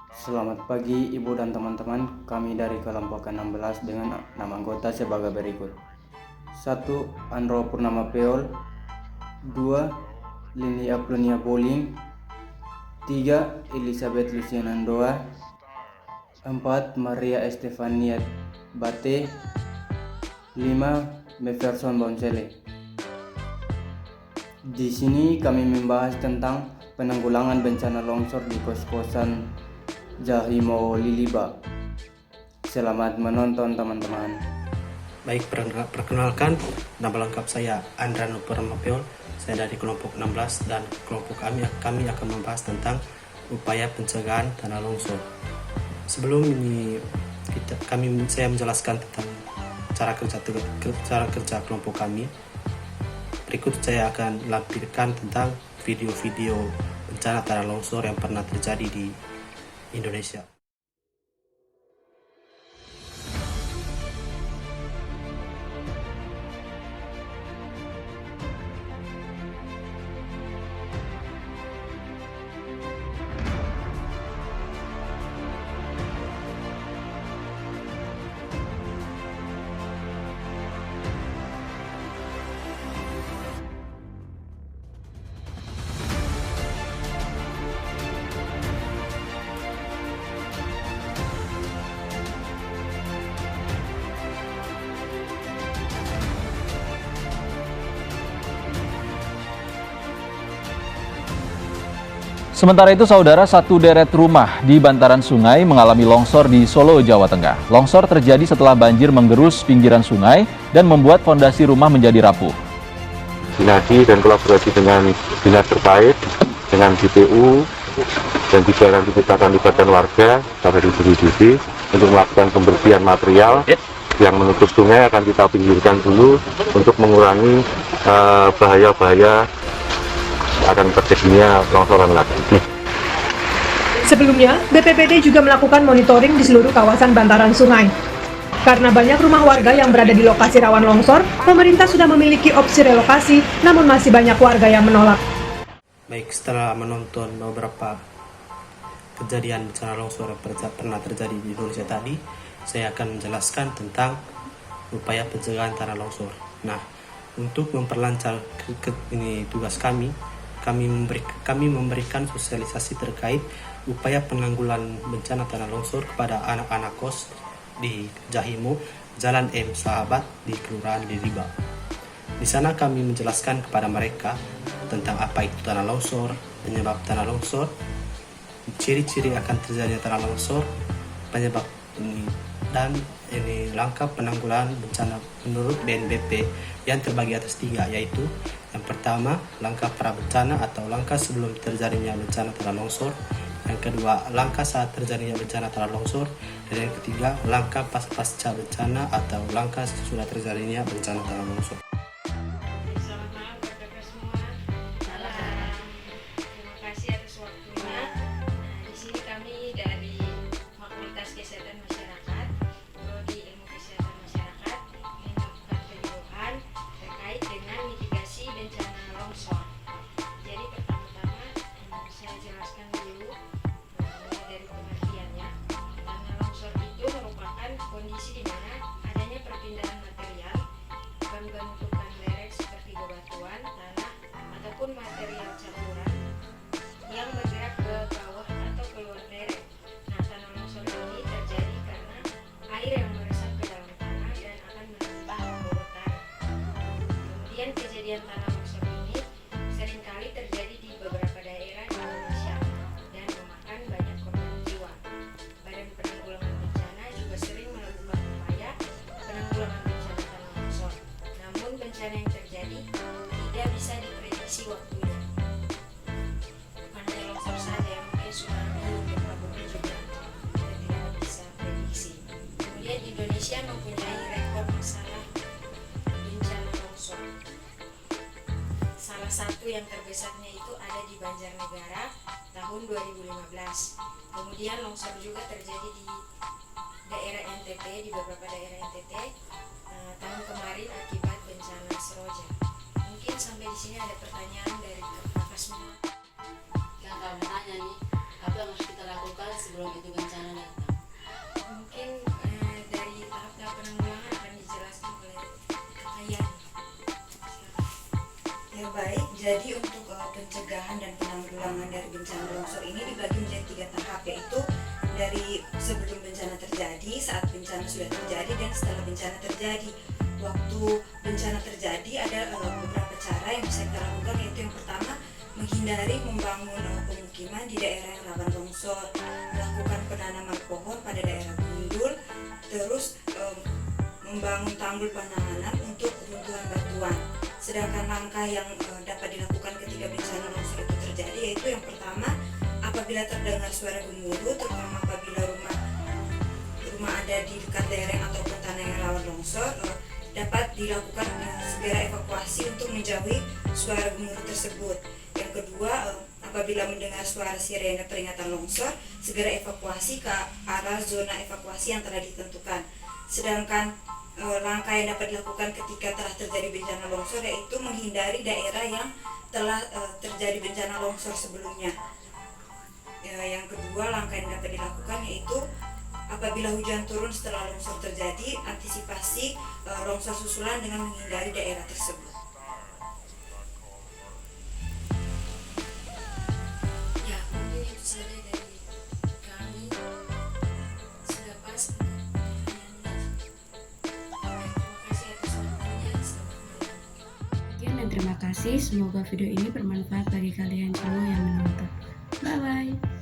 Selamat pagi Ibu dan teman-teman, kami dari kelompok 16 dengan nama anggota sebagai berikut. 1. Andro Purnama Peol. 2. Lini Aplunia Bowling. 3. Elizabeth Luciana Andoa. 4. Maria Estefania Bate. 5. Meferson Bonsele. Di sini kami membahas tentang penanggulangan bencana longsor di kos-kosan Jahimo Liliba. Selamat menonton teman-teman. Baik, perkenalkan, nama lengkap saya Andra Purnama Peol. Saya dari kelompok 16 dan kelompok kami akan membahas tentang upaya pencegahan tanah longsor. Sebelum ini saya menjelaskan tentang cara kerja kelompok kami. Berikut saya akan lampirkan tentang video-video bencana tanah longsor yang pernah terjadi di Indonesia. Sementara itu, saudara, satu deret rumah di bantaran sungai mengalami longsor di Solo, Jawa Tengah. Longsor terjadi setelah banjir menggerus pinggiran sungai dan membuat fondasi rumah menjadi rapuh. Koordinasi dan kolaborasi dengan dinas terkait, dengan DPU, dan juga nanti kita akan libatkan warga sampai di sini untuk melakukan pembersihan material yang menutup sungai akan kita pinggirkan dulu untuk mengurangi bahaya-bahaya akan terjadinya longsoran lagi. Sebelumnya, BPBD juga melakukan monitoring di seluruh kawasan bantaran sungai. Karena banyak rumah warga yang berada di lokasi rawan longsor, pemerintah sudah memiliki opsi relokasi, namun masih banyak warga yang menolak. Baik, setelah menonton beberapa kejadian bencana longsor yang pernah terjadi di Indonesia tadi, saya akan menjelaskan tentang upaya pencegahan tanah longsor. Nah, untuk memperlancar tugas kami memberikan sosialisasi terkait upaya penanggulangan bencana tanah longsor kepada anak-anak kos di Jahimo, Jalan M Sahabat di Kelurahan Liliba. Di sana kami menjelaskan kepada mereka tentang apa itu tanah longsor, penyebab tanah longsor, ciri-ciri akan terjadinya tanah longsor, penyebab ini, dan langkah penanggulangan bencana menurut BNPB yang terbagi atas 3, yaitu yang pertama, langkah prabencana atau langkah sebelum terjadinya bencana tanah longsor. Yang kedua, langkah saat terjadinya bencana tanah longsor. Dan yang ketiga, langkah pasca bencana atau langkah sesudah terjadinya bencana tanah longsor. Selamat malam rekan-rekan semua. Terima kasih atas waktunya. Di sini kami dari Fakultas Kesehatan Masyarakat, Prodi Ilmu Kesehatan Masyarakat, melakukan penyuluhan terkait dengan mitigasi bencana longsor. Jadi pertama-tama saya jelaskan dulu mulai dari pengertiannya. Tanah longsor itu merupakan kondisi di mana adanya perpindahan material, bukan bentukan lereng seperti bebatuan, tanah, ataupun material campuran yang bergerak ke bawah atau keluar lereng. Nah, tanah longsor ini terjadi karena air yang meresap ke dalam tanah dan akan menambah bobot tanah. Kemudian kejadian tanah longsor ini seringkali terjadi di beberapa daerah di Indonesia dan memakan banyak korban jiwa. Badan Penanggulangan Bencana juga sering melakukan upaya penanggulangan bencana tanah longsor. Namun bencana yang terjadi tidak bisa diprediksi waktunya. Bukan hanya longsor saja, mungkin tsunami, gempa bumi juga kita tidak bisa prediksi. Kemudian Indonesia mempunyai rekor masalah bencana longsor. Salah satu yang terbesarnya itu ada di Banjarnegara tahun 2015. Kemudian longsor juga terjadi di daerah NTT, di beberapa daerah NTT tahun kemarin akibat bencana Seroja. Mungkin sampai di sini ada pertanyaan dari kakak semua. Yang kami tanya nih, apa yang harus kita lakukan sebelum itu Jadi untuk pencegahan dan penanggulangan dari bencana longsor ini dibagi menjadi 3 tahap, yaitu dari sebelum bencana terjadi, saat bencana sudah terjadi, dan setelah bencana terjadi. Waktu bencana terjadi ada beberapa cara yang bisa kita lakukan, yaitu yang pertama menghindari membangun pemukiman di daerah yang rawan longsor, melakukan penanaman pohon pada daerah gundul, terus membangun tanggul penanganan untuk runtuhan batuan. Sedangkan langkah yang dapat dilakukan ketika bencana longsor itu terjadi, yaitu yang pertama, apabila terdengar suara gemuruh, terutama apabila rumah ada di dekat lereng ataupun tanah yang rawan longsor, dapat dilakukan segera evakuasi untuk menjauhi suara gemuruh tersebut. Yang kedua, apabila mendengar suara sirene peringatan longsor, segera evakuasi ke arah zona evakuasi yang telah ditentukan. Sedangkan langkah yang dapat dilakukan ketika telah terjadi bencana longsor, yaitu menghindari daerah yang telah terjadi bencana longsor sebelumnya. Yang kedua, langkah yang dapat dilakukan yaitu apabila hujan turun setelah longsor terjadi, antisipasi longsor susulan dengan menghindari daerah tersebut. Ya, mungkin itu saja dari kami. Sudah pas. Sekian dan terima kasih. Semoga video ini bermanfaat bagi kalian semua yang menonton. Bye bye.